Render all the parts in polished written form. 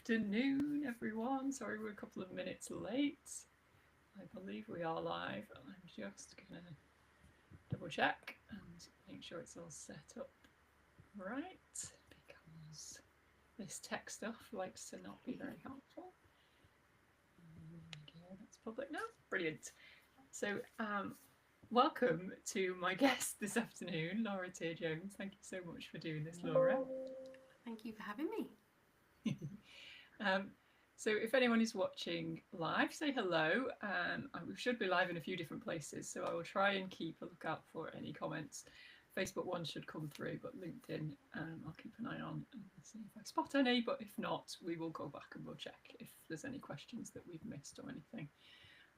afternoon, everyone. Sorry we're a couple of minutes late. I believe we are live. I'm just going to double check and make sure it's all set up right because this tech stuff likes to not be very helpful. Okay, that's public now. Brilliant. So, welcome to my guest this afternoon, Laura Teare-Jones. Thank you so much for doing this, Laura. Thank you for having me. Um, so if anyone is watching live, say hello. We should be live in a few different places, so I will try and keep a lookout for any comments. Facebook one should come through, but LinkedIn, I'll keep an eye on and see if I spot any. But if not, we will go back and we'll check if there's any questions that we've missed or anything.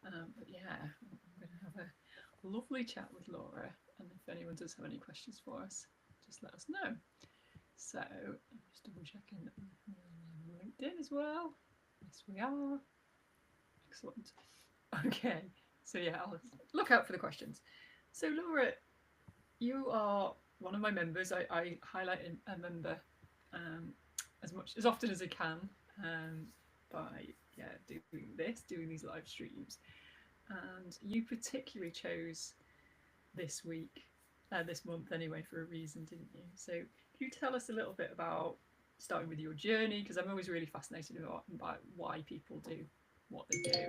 But yeah, I'm going to have a lovely chat with Laura, and if anyone does have any questions for us, just let us know. So I'm just double checking that we're on LinkedIn as well. Yes, we are. Excellent. Okay, so yeah, I'll look out for the questions. So Laura, you are one of my members. I highlight a member as often as I can by doing these live streams. And you particularly chose this week, this month anyway, for a reason, didn't you? So can you tell us a little bit about starting with your journey? Because I'm always really fascinated about why people do what they do.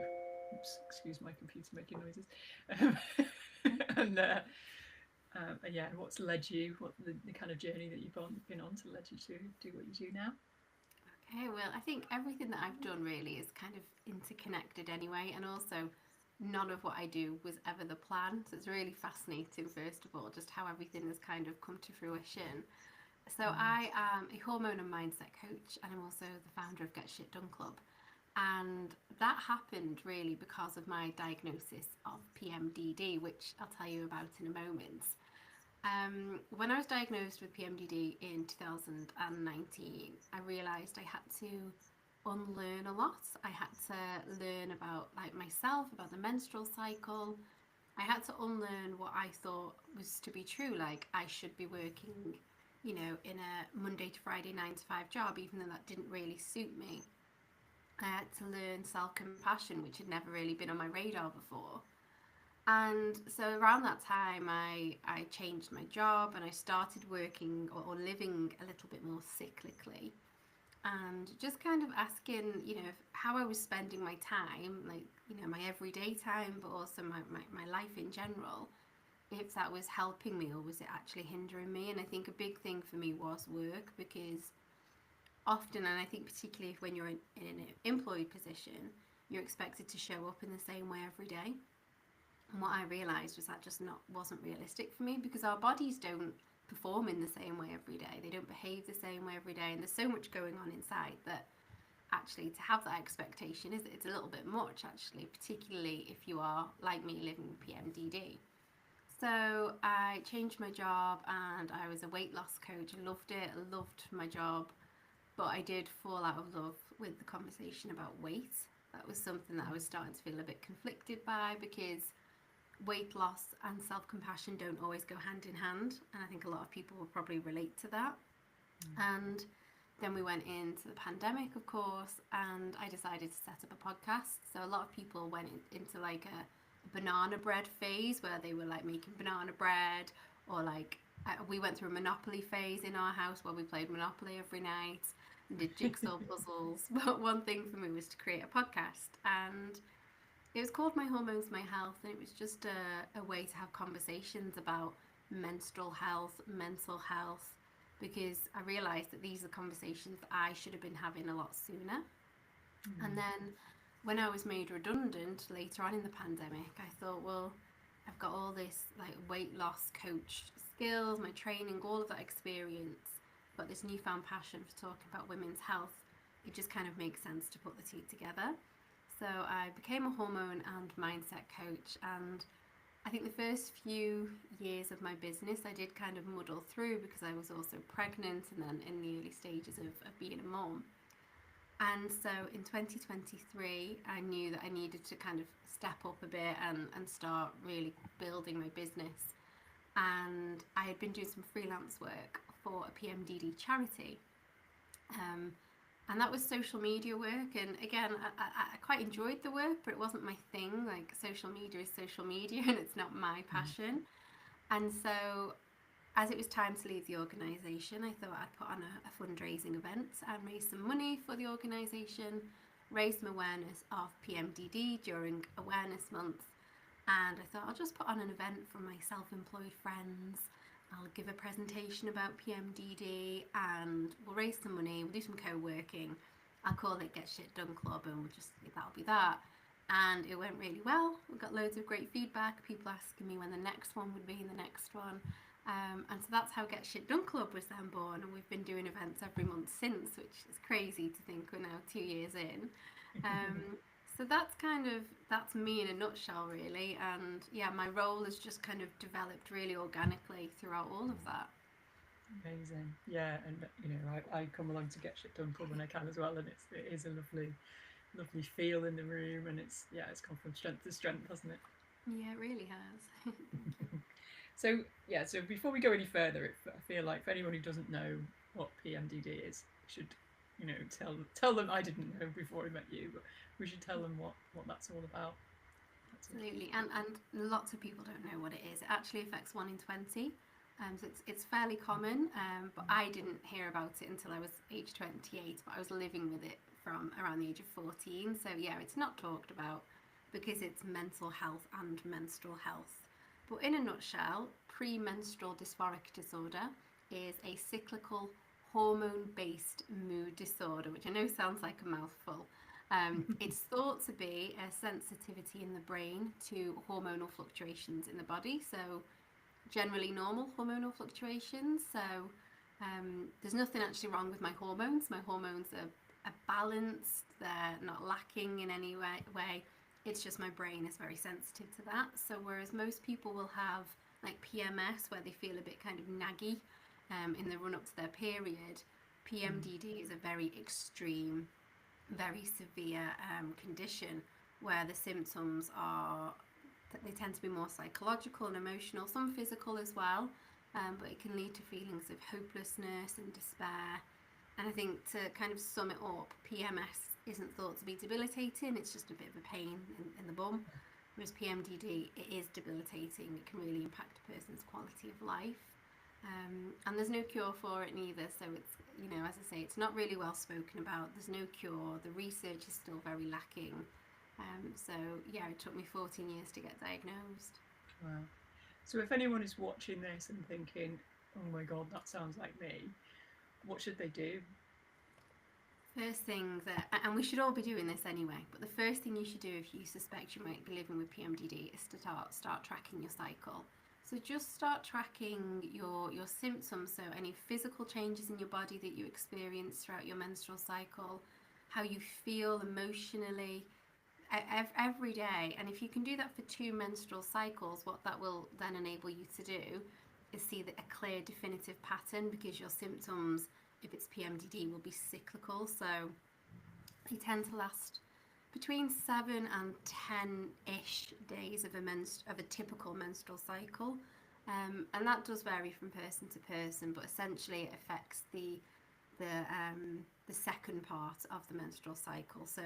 Oops, excuse my computer making noises. and yeah, what's led you, what the kind of journey that you've been on to lead you to do what you do now? Okay, well, I think everything that I've done really is kind of interconnected anyway, and also none of what I do was ever the plan. So it's really fascinating, first of all, just how everything has kind of come to fruition. So I am a hormone and mindset coach, and I'm also the founder of Get Shit Done Club. And that happened really because of my diagnosis of PMDD, which I'll tell you about in a moment. When I was diagnosed with PMDD in 2019, I realised I had to unlearn a lot. I had to learn about like myself, about the menstrual cycle. I had to unlearn what I thought was to be true. Like I should be working, in a Monday to Friday 9 to 5 job, even though that didn't really suit me. I had to learn self compassion, which had never really been on my radar before. And so around that time, I changed my job and I started working or living a little bit more cyclically and just kind of asking, how I was spending my time, like, my everyday time, but also my life in general, if that was helping me or was it actually hindering me. And I think a big thing for me was work because often, and I think particularly when you're in an employed position, you're expected to show up in the same way every day. And what I realised was that just wasn't realistic for me because our bodies don't perform in the same way every day. They don't behave the same way every day, and there's so much going on inside that actually to have that expectation it's a little bit much actually, particularly if you are like me living with PMDD. So I changed my job and I was a weight loss coach. I loved it. I loved my job, but I did fall out of love with the conversation about weight. That was something that I was starting to feel a bit conflicted by because weight loss and self-compassion don't always go hand in hand, and I think a lot of people will probably relate to that. And then we went into the pandemic, of course, and I decided to set up a podcast. So a lot of people went into like a banana bread phase where they were like making banana bread, or like we went through a Monopoly phase in our house where we played Monopoly every night and did jigsaw puzzles. But one thing for me was to create a podcast, and it was called My Hormones, My Health, and it was just a way to have conversations about menstrual health, mental health, because I realised that these are conversations that I should have been having a lot sooner. And then when I was made redundant later on in the pandemic, I thought, well, I've got all this like weight loss coach skills, my training, all of that experience, but this newfound passion for talking about women's health. It just kind of makes sense to put the two together. So I became a hormone and mindset coach, and I think the first few years of my business I did kind of muddle through because I was also pregnant and then in the early stages of being a mom. And so in 2023, I knew that I needed to kind of step up a bit and start really building my business. And I had been doing some freelance work for a PMDD charity. Um, And that was social media work. And again, I quite enjoyed the work, but it wasn't my thing. Like, social media is social media and it's not my passion. And so, as it was time to leave the organisation, I thought I'd put on a fundraising event and raise some money for the organisation, raise some awareness of PMDD during Awareness Month. And I thought I'll just put on an event for my self-employed friends. I'll give a presentation about PMDD and we'll raise some money, we'll do some co-working. I'll call it Get Shit Done Club and that'll be that. And it went really well. We got loads of great feedback, people asking me when the next one would be and the next one. And so that's how Get Shit Done Club was then born, and we've been doing events every month since, which is crazy to think we're now 2 years in. So that's me in a nutshell, really. And yeah, my role has just kind of developed really organically throughout all of that. Amazing. Yeah, and I come along to Get Shit Done Club when I can as well, and it is a lovely feel in the room, and it's gone from strength to strength, hasn't it? Yeah, it really has. So yeah, so before we go any further, I feel like for anyone who doesn't know what PMDD is, we should tell them. I didn't know before I met you, but we should tell them what that's all about. Absolutely, and lots of people don't know what it is. It actually affects 1 in 20. So it's fairly common, but I didn't hear about it until I was age 28, but I was living with it from around the age of 14. So yeah, it's not talked about because it's mental health and menstrual health. But in a nutshell, premenstrual dysphoric disorder is a cyclical hormone-based mood disorder, which I know sounds like a mouthful. It's thought to be a sensitivity in the brain to hormonal fluctuations in the body, so generally normal hormonal fluctuations. So there's nothing actually wrong with my hormones. My hormones are balanced, they're not lacking in any way. It's just my brain is very sensitive to that. So whereas most people will have like PMS where they feel a bit kind of naggy in the run up to their period, PMDD is a very extreme, very severe condition where the symptoms are, they tend to be more psychological and emotional, some physical as well, but it can lead to feelings of hopelessness and despair. And I think to kind of sum it up, PMS isn't thought to be debilitating, it's just a bit of a pain in the bum. Whereas PMDD, it is debilitating, it can really impact a person's quality of life. And there's no cure for it neither, so it's, as I say, it's not really well spoken about, there's no cure, the research is still very lacking. So yeah, it took me 14 years to get diagnosed. Wow. So if anyone is watching this and thinking, oh my God, that sounds like me, what should they do? First thing and we should all be doing this anyway, but the first thing you should do if you suspect you might be living with PMDD is to start tracking your cycle. So just start tracking your symptoms, so any physical changes in your body that you experience throughout your menstrual cycle, how you feel emotionally every day. And if you can do that for 2 menstrual cycles, what that will then enable you to do is see a clear definitive pattern, because your symptoms, if it's PMDD, will be cyclical. So they tend to last between 7 and 10-ish days of a typical menstrual cycle, and that does vary from person to person, but essentially it affects the second part of the menstrual cycle. So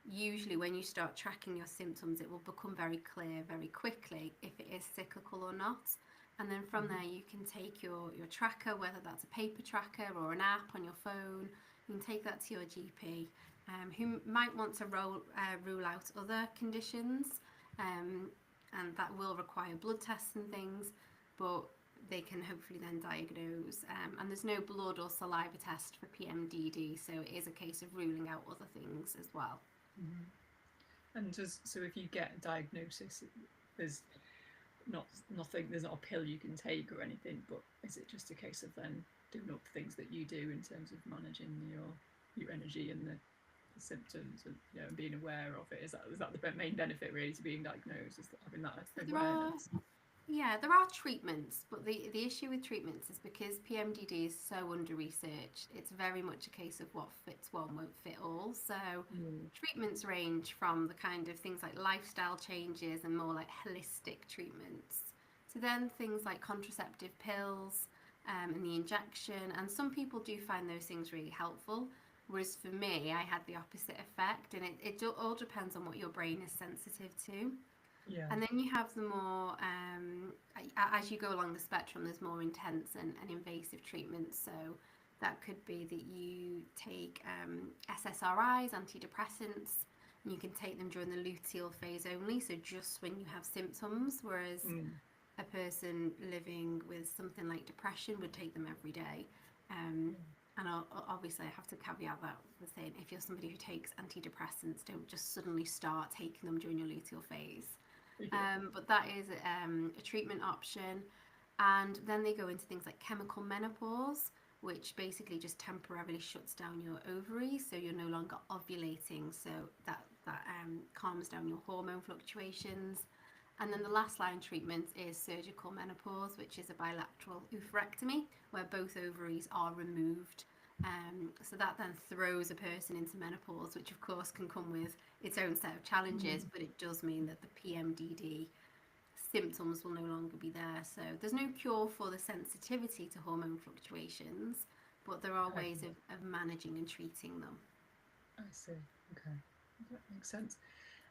usually when you start tracking your symptoms, it will become very clear very quickly if it is cyclical or not. And then from there you can take your tracker, whether that's a paper tracker or an app on your phone, you can take that to your GP, who might want to rule out other conditions, and that will require blood tests and things, but they can hopefully then diagnose. And there's no blood or saliva test for PMDD, so it is a case of ruling out other things as well. And so if you get a diagnosis, there's there's not a pill you can take or anything, but is it just a case of then doing up things that you do in terms of managing your energy and the symptoms, and being aware of it? Is that the main benefit really to being diagnosed, is having that awareness? There are treatments, but the issue with treatments is because PMDD is so under researched, it's very much a case of what fits one won't fit all. So treatments range from the kind of things like lifestyle changes and more like holistic treatments, to then things like contraceptive pills and the injection. And some people do find those things really helpful. Whereas for me, I had the opposite effect, and all depends on what your brain is sensitive to. Yeah. And then you have the more, as you go along the spectrum, there's more intense and invasive treatments. So that could be that you take SSRIs, antidepressants, and you can take them during the luteal phase only, so just when you have symptoms, whereas Mm. a person living with something like depression would take them every day. Um, and obviously, I have to caveat that with saying if you're somebody who takes antidepressants, don't just suddenly start taking them during your luteal phase. Yeah. But that is a treatment option. And then they go into things like chemical menopause, which basically just temporarily shuts down your ovaries, so you're no longer ovulating. So that calms down your hormone fluctuations. And then the last line treatment is surgical menopause, which is a bilateral oophorectomy, where both ovaries are removed. So that then throws a person into menopause, which of course can come with its own set of challenges, Mm. but it does mean that the PMDD symptoms will no longer be there. So there's no cure for the sensitivity to hormone fluctuations, but there are Okay. ways of managing and treating them. I see. Okay. That makes sense.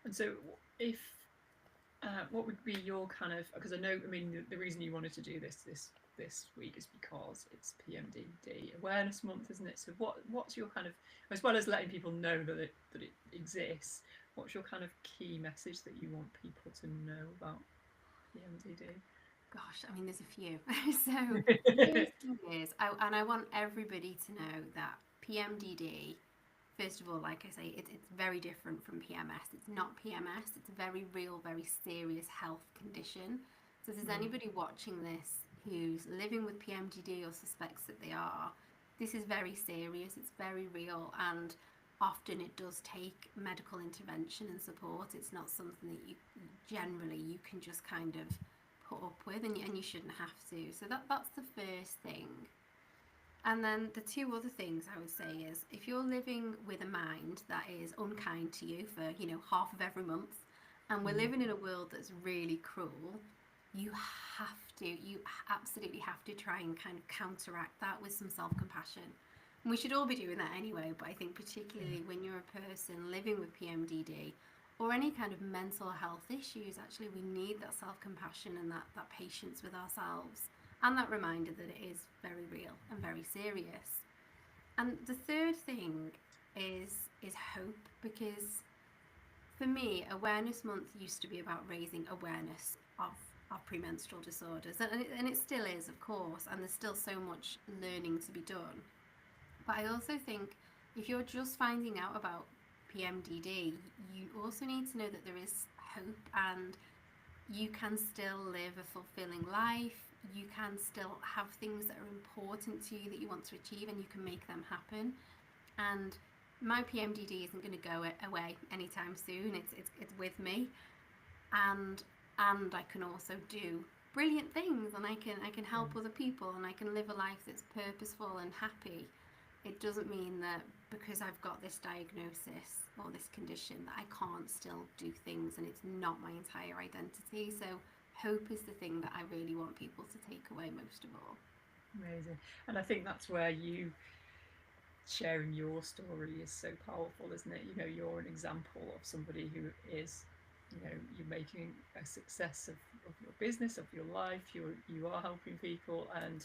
And so, if what would be your kind of, because I know, I mean, the reason you wanted to do this week is because it's PMDD Awareness Month, isn't it? So what's your kind of, as well as letting people know that it exists, what's your kind of key message that you want people to know about PMDD? Gosh, I mean, there's a few. So the first thing is, and I want everybody to know that PMDD, first of all, like I say, it's very different from PMS. It's not PMS, it's a very real, very serious health condition. So if there's Mm. anybody watching this who's living with PMDD or suspects that they are, this is very serious, it's very real, and often it does take medical intervention and support. It's not something that you generally you can just kind of put up with, and you shouldn't have to. So that's the first thing. And then the two other things I would say is if you're living with a mind that is unkind to you for, half of every month, and we're Mm. living in a world that's really cruel, you absolutely have to try and kind of counteract that with some self compassion. And we should all be doing that anyway, but I think Yeah. particularly when you're a person living with PMDD or any kind of mental health issues, actually we need that self compassion and that patience with ourselves and that reminder that it is very real and very serious. And the third thing is hope, because for me, Awareness Month used to be about raising awareness of premenstrual disorders, and it still is, of course, and there's still so much learning to be done. But I also think if you're just finding out about PMDD, you also need to know that there is hope and you can still live a fulfilling life. You can still have things that are important to you that you want to achieve, and you can make them happen. And my PMDD isn't going to go away anytime soon. It's with me, and I can also do brilliant things, and I can Yeah. help other people, and I can live a life that's purposeful and happy. It doesn't mean that because I've got this diagnosis or this condition that I can't still do things, and it's not my entire identity. So hope is the thing that I really want people to take away most of all. Amazing. And I think that's where you sharing your story is so powerful, isn't it? You know, you're an example of somebody who is, you're making a success of your business, of your life. You are helping people, and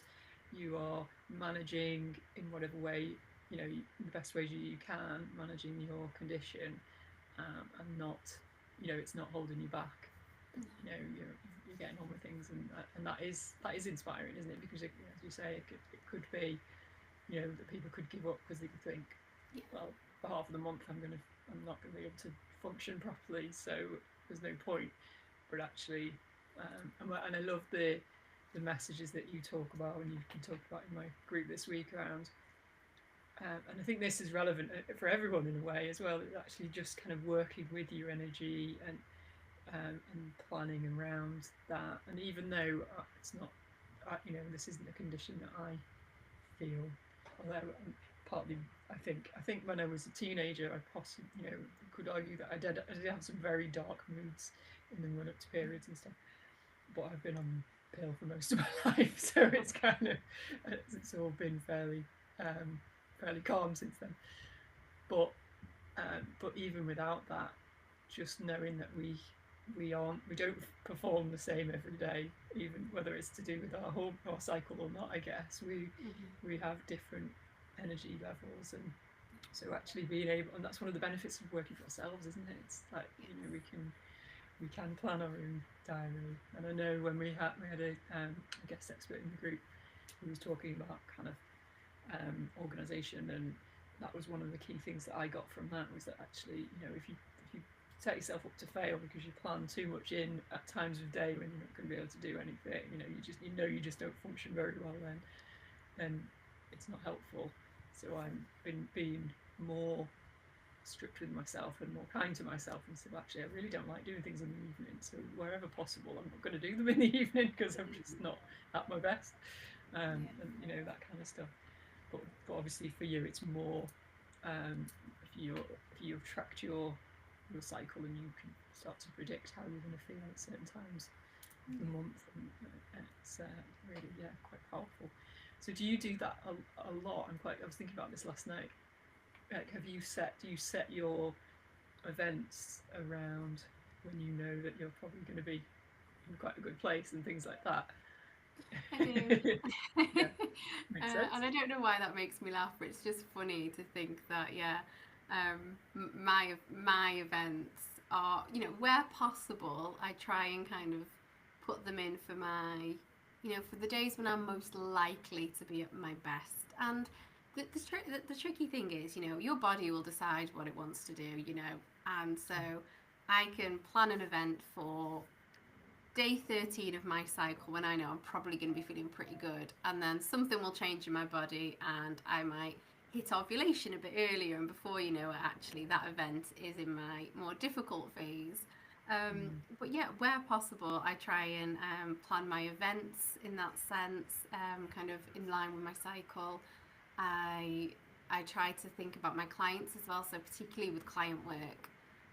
you are managing in whatever way, the best ways you can, managing your condition, and not, it's not holding you back. You're getting on with things, and that is inspiring, isn't it? Because as you say, it could be, that people could give up because they could think, Yeah. well, for half of the month I'm not going to be able to function properly, so there's no point. But actually, and I love the messages that you talk about and you've been talking about in my group this week around. And I think this is relevant for everyone in a way as well. It's actually just kind of working with your energy and planning around that. And even though it's not, this isn't a condition that I feel. Although partly, I think when I was a teenager, I possibly, could argue that I did have some very dark moods in the run up to periods and stuff. But I've been on pill for most of my life, so it's kind of it's all been fairly calm since then. but even without that, just knowing that we don't perform the same every day, even whether it's to do with our cycle or not. I guess we have different energy levels, and so actually being able, and that's one of the benefits of working for ourselves, isn't it? It's like, you know, we can plan our own diary. And I know when we had a guest expert in the group who was talking about kind of organisation, and that was one of the key things that I got from that, was that actually, you know, if you set yourself up to fail because you plan too much in at times of day when you're not going to be able to do anything, you just don't function very well, then it's not helpful. So I've been being more strict with myself and more kind to myself, and said, actually, I really don't like doing things in the evening, so wherever possible I'm not going to do them in the evening because I'm just not at my best, and you know, that kind of stuff. But obviously for you it's more, if you've tracked your cycle and you can start to predict how you're going to feel at certain times of the month, and it's really, yeah, quite powerful. So do you do that a lot? I was thinking about this last night. Like, do you set your events around when you know that you're probably going to be in quite a good place and things like that? I do. Yeah, makes sense. And I don't know why that makes me laugh, but it's just funny to think that, yeah, my events are, you know, where possible, I try and kind of put them in for my, you know, for the days when I'm most likely to be at my best. And the tricky thing is, you know, your body will decide what it wants to do, you know, and so I can plan an event for day 13 of my cycle when I know I'm probably going to be feeling pretty good, and then something will change in my body and I might hit ovulation a bit earlier, and before you know it, actually that event is in my more difficult phase. But yeah, where possible, I try and plan my events in that sense, kind of in line with my cycle. I I try to think about my clients as well, so particularly with client work.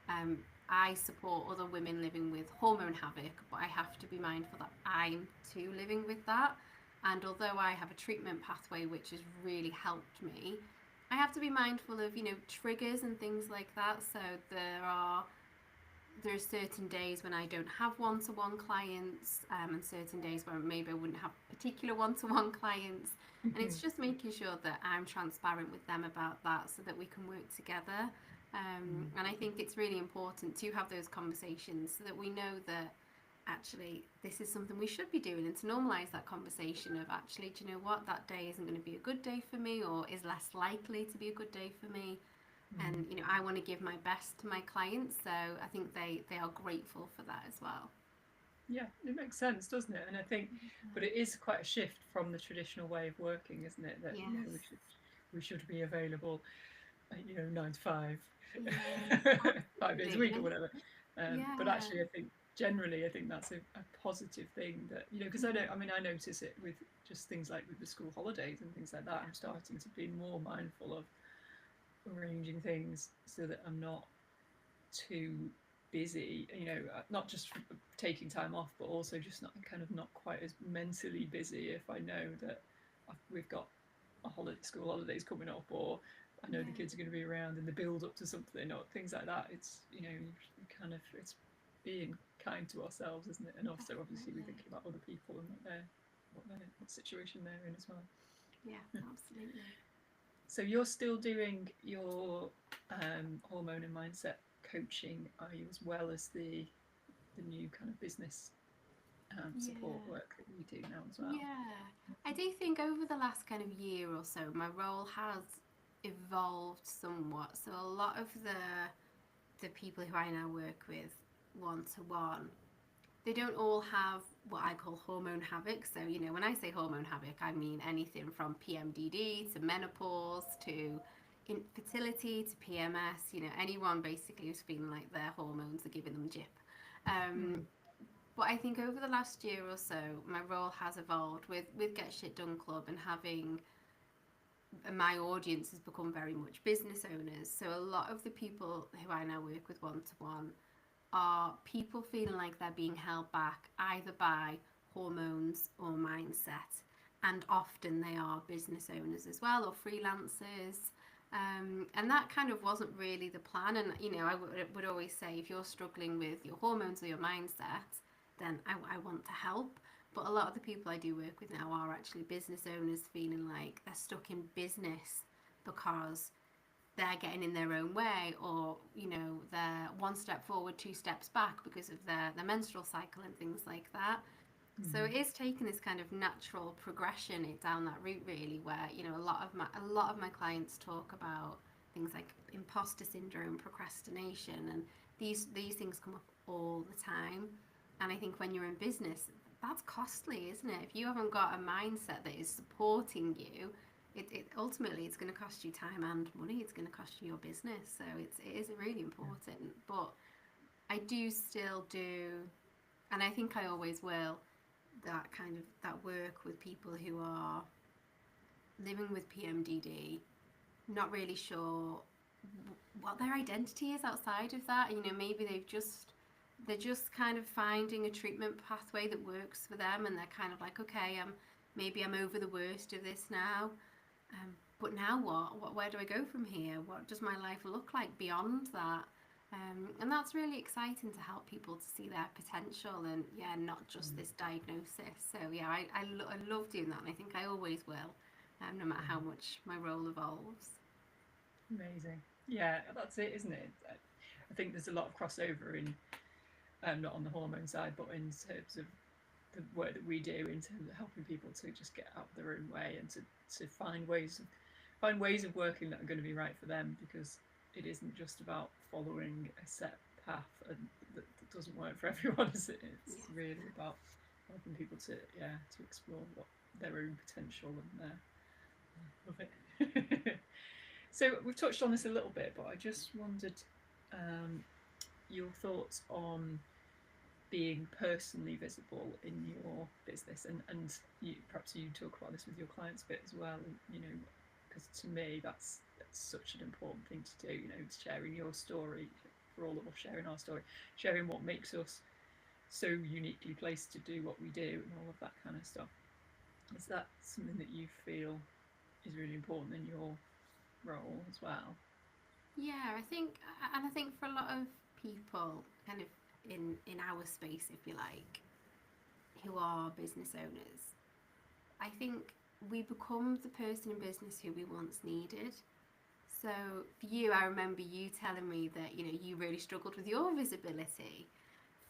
Um, I support other women living with hormone havoc, but I have to be mindful that I'm too living with that. And although I have a treatment pathway which has really helped me, I have to be mindful of, you know, triggers and things like that. So there are certain days when I don't have one-to-one clients, and certain days where maybe I wouldn't have particular one-to-one clients. And it's just making sure that I'm transparent with them about that so that we can work together. And I think it's really important to have those conversations so that we know that actually this is something we should be doing, and to normalize that conversation of, actually, do you know what, that day isn't going to be a good day for me, or is less likely to be a good day for me. And you know, I want to give my best to my clients, so I think they are grateful for that as well. Yeah, it makes sense, doesn't it? And I think, but it is quite a shift from the traditional way of working, isn't it? That, you know, Yes. we should be available, you know, 9 to 5, Yeah, 5 days a week or absolutely. whatever. But Yeah. actually, I think generally, I think that's a positive thing, that, you know, because I notice it with just things like with the school holidays and things like that. I'm starting to be more mindful of arranging things so that I'm not too busy, you know, not just taking time off, but also just not quite as mentally busy if I know that we've got school holidays coming up, or I know the Yeah. kids are going to be around in the build up to something or things like that. It's, you know, you kind of, it's being kind to ourselves, isn't it? And also obviously we're Definitely. thinking about other people and what situation they're in as well. Yeah, absolutely. So you're still doing your hormone and mindset coaching, are you, as well as the new kind of business support Yeah. work that you do now as well? Yeah. I do think over the last kind of year or so, my role has evolved somewhat. So a lot of the people who I now work with one to one, they don't all have what I call hormone havoc. So, you know, when I say hormone havoc, I mean anything from PMDD to menopause to infertility to PMS, you know, anyone basically who's feeling like their hormones are giving them jip. Um, Mm. but I think over the last year or so, my role has evolved with Get Shit Done Club, and having my audience has become very much business owners. So a lot of the people who I now work with one to one are people feeling like they're being held back either by hormones or mindset. And often they are business owners as well, or freelancers. And that kind of wasn't really the plan. And, you know, would always say if you're struggling with your hormones or your mindset, then I want to help. But a lot of the people I do work with now are actually business owners feeling like they're stuck in business because they're getting in their own way, or, you know, they're one step forward, two steps back because of their menstrual cycle and things like that. So it is taking this kind of natural progression it down that route, really, where, you know, a lot of my clients talk about things like imposter syndrome, procrastination, and these things come up all the time. And I think when you're in business, that's costly, isn't it? If you haven't got a mindset that is supporting you, it ultimately it's going to cost you time and money. It's going to cost you your business. So it is really important. But I do still do, and I think I always will, that kind of that work with people who are living with PMDD, not really sure what their identity is outside of that. You know, maybe they're just kind of finding a treatment pathway that works for them, and they're kind of like, okay, maybe I'm over the worst of this now. But now what? Where do I go from here? What does my life look like beyond that? And that's really exciting to help people to see their potential and, yeah, not just this diagnosis. So, yeah, I love doing that, and I think I always will, no matter how much my role evolves. Amazing. Yeah, that's it, isn't it? I think there's a lot of crossover in, not on the hormone side, but in terms of the work that we do, in terms of helping people to just get out of their own way and to find ways of working that are going to be right for them, because it isn't just about following a set path and that doesn't work for everyone, is it? It's Yeah. really about helping people to, yeah, to explore what their own potential and their, love it. So we've touched on this a little bit, but I just wondered, um, your thoughts on being personally visible in your business, and perhaps you talk about this with your clients a bit as well. And, you know, because to me that's such an important thing to do. You know, sharing your story, for all of us, sharing our story, sharing what makes us so uniquely placed to do what we do, and all of that kind of stuff. Is that something that you feel is really important in your role as well? Yeah, and I think for a lot of people, kind of in our space, if you like, who are business owners, I think we become the person in business who we once needed. So for you, I remember you telling me that, you know, you really struggled with your visibility.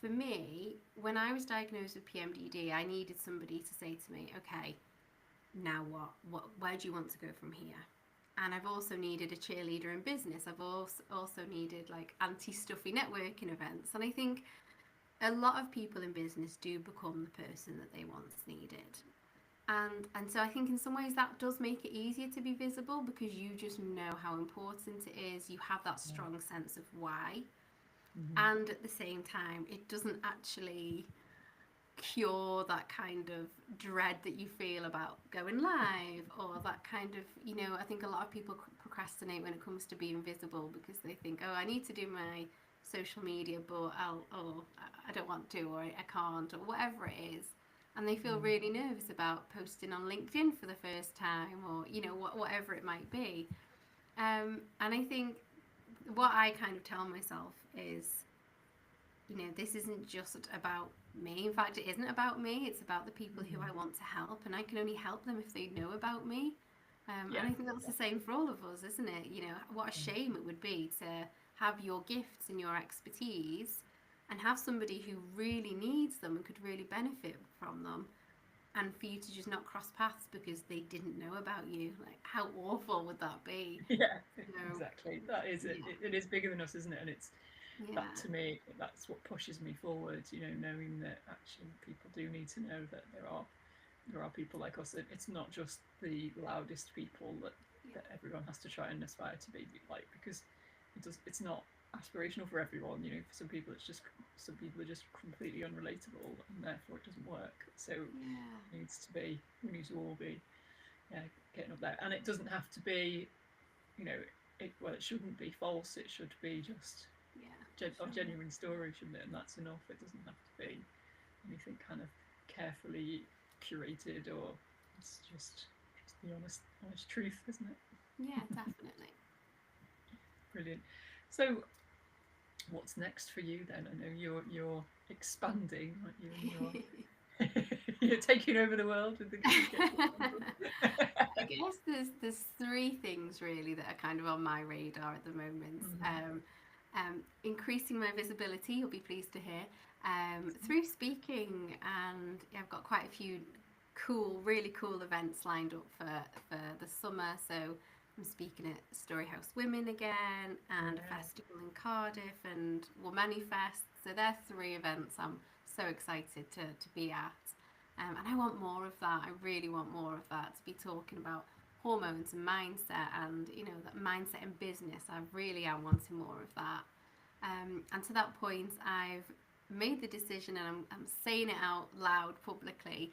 For me, when I was diagnosed with PMDD, I needed somebody to say to me, okay, now what? Where do you want to go from here? And I've also needed a cheerleader in business. I've also needed like anti-stuffy networking events. And I think a lot of people in business do become the person that they once needed. And so I think in some ways that does make it easier to be visible because you just know how important it is. You have that Yeah. strong sense of why. Mm-hmm. And at the same time, it doesn't actually cure that kind of dread that you feel about going live, or that kind of, you know, I think a lot of people procrastinate when it comes to being visible because they think, oh, I need to do my social media, but I don't want to, or I can't, or whatever it is. And they feel Mm. really nervous about posting on LinkedIn for the first time, or, you know, whatever it might be. And I think what I kind of tell myself is, you know, this isn't just about me. In fact, it isn't about me. It's about the people who I Mm. want to help, and I can only help them if they know about me. And Yeah. I think that's the same for all of us, isn't it? You know, what a shame it would be to have your gifts and your expertise and have somebody who really needs them and could really benefit from them, and for you to just not cross paths because they didn't know about you. Like, how awful would that be? Yeah, You know, exactly. That is it. yeah, It is bigger than us, isn't it? And it's that, yeah, to me, that's what pushes me forward. You know, knowing that actually people do need to know that there are people like us. It's not just the loudest people yeah, that everyone has to try and aspire to be like, because it's not aspirational for everyone. You know, for some people are just completely unrelatable, and therefore it doesn't work. So yeah, it needs to be, we need to all be, yeah, getting up there, and it doesn't have to be, you know, it shouldn't be false. It should be just yeah, a sure. genuine story, shouldn't it? And that's enough. It doesn't have to be anything kind of carefully curated, or it's just the honest truth, isn't it? Yeah, definitely. Brilliant. So, what's next for you then? I know you're expanding, aren't you? And you're taking over the world with the I guess there's three things really that are kind of on my radar at the moment. Increasing my visibility, you'll be pleased to hear, through speaking, and yeah, I've got quite a few really cool events lined up for the summer. So I'm speaking at Storyhouse Women again, and a festival in Cardiff, and Womani Fest. So they're three events I'm so excited to be at. And I want more of that. I really want more of that, to be talking about hormones and mindset, and that mindset in business. I really am wanting more of that. And to that point, I've made the decision, and I'm saying it out loud publicly,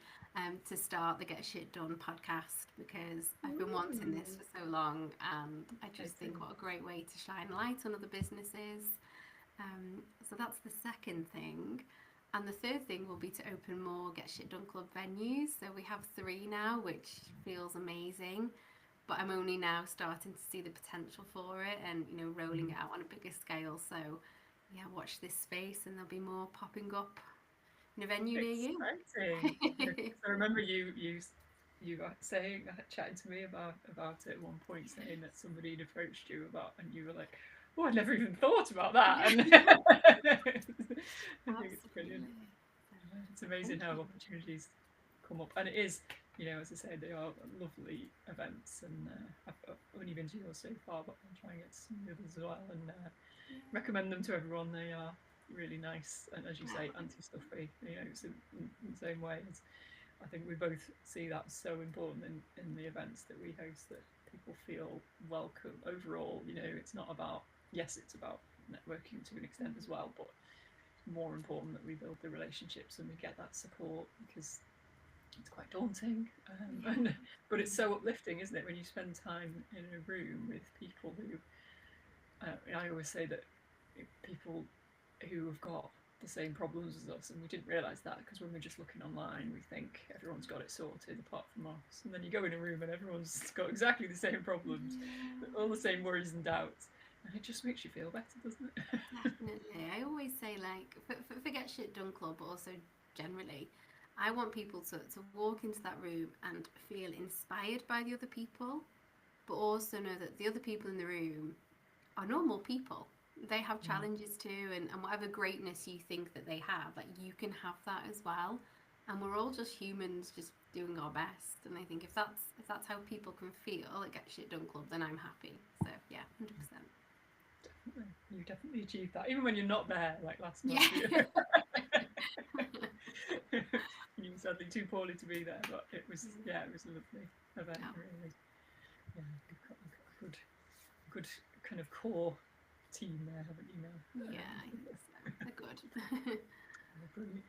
to start the Get Shit Done podcast, because I've been wanting this for so long, and I just think what a great way to shine light on other businesses. So that's the second thing. And the third thing will be to open more Get Shit Done Club venues. So we have 3 now, which feels amazing. But I'm only now starting to see the potential for it, and rolling it out on a bigger scale. So yeah, watch this space, and there'll be more popping up in a venue near you. Exciting. I remember you were saying, chatting to me about it at one point, saying that somebody had approached you about, and you were like, "Oh, I'd never even thought about that." And I think it's brilliant. It's amazing how opportunities come up, and it is, as I said, they are lovely events, and I've only been to yours so far, but I'll try and get to some others as well, and recommend them to everyone. They are really nice, and as you say, anti-stuffy. It's in the same way as I think we both see that so important in the events that we host, that people feel welcome overall. It's not about, yes, it's about networking to an extent as well, but it's more important that we build the relationships and we get that support, because it's quite daunting, but it's so uplifting, isn't it, when you spend time in a room with people who I always say that people who have got the same problems as us, and we didn't realise that, because when we're just looking online we think everyone's got it sorted apart from us, and then you go in a room and everyone's got exactly the same problems, all the same worries and doubts, and it just makes you feel better, doesn't it? Definitely. I always say, like, for Get Shit Done Club, but also generally, I want people to walk into that room and feel inspired by the other people, but also know that the other people in the room are normal people. They have challenges too, and whatever greatness you think that they have, like, you can have that as well. And we're all just humans, just doing our best. And I think if that's how people can feel at Get Shit Done Club, then I'm happy. So yeah, 100%. You definitely achieved that, even when you're not there, like last month. Yeah. You were sadly too poorly to be there, but it was a lovely event, really. Yeah, you've got a good kind of core team there, haven't you now? Yeah, I think so. They're good. Brilliant.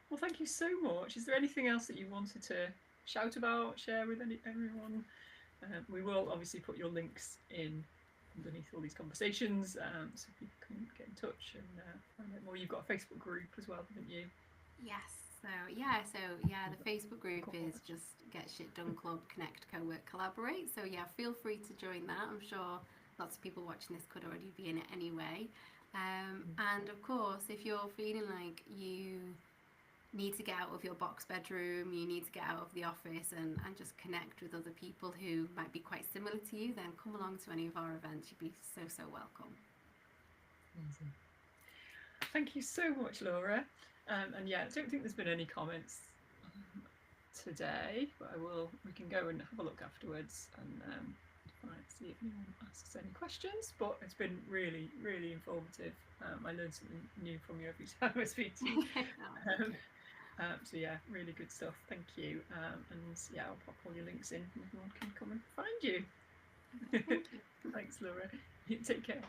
Well, thank you so much. Is there anything else that you wanted to shout about, share with everyone? We will obviously put your links in underneath all these conversations, so people can get in touch and find out more. You've got a Facebook group as well, haven't you? Yes. So the Facebook group is just Get Shit Done Club, Connect, Co-work, Collaborate. So yeah, feel free to join that. I'm sure lots of people watching this could already be in it anyway. And of course, if you're feeling like you need to get out of your box bedroom, you need to get out of the office and just connect with other people who might be quite similar to you, then come along to any of our events. You'd be so welcome. Amazing. Thank you so much, Laura. And yeah, I don't think there's been any comments today, but we can go and have a look afterwards and see if anyone asks any questions. But it's been really, really informative. I learned something new from you every time I speak to you. So yeah, really good stuff. Thank you. And yeah, I'll pop all your links in and everyone can come and find you. Thank you. Thanks, Laura. Take care.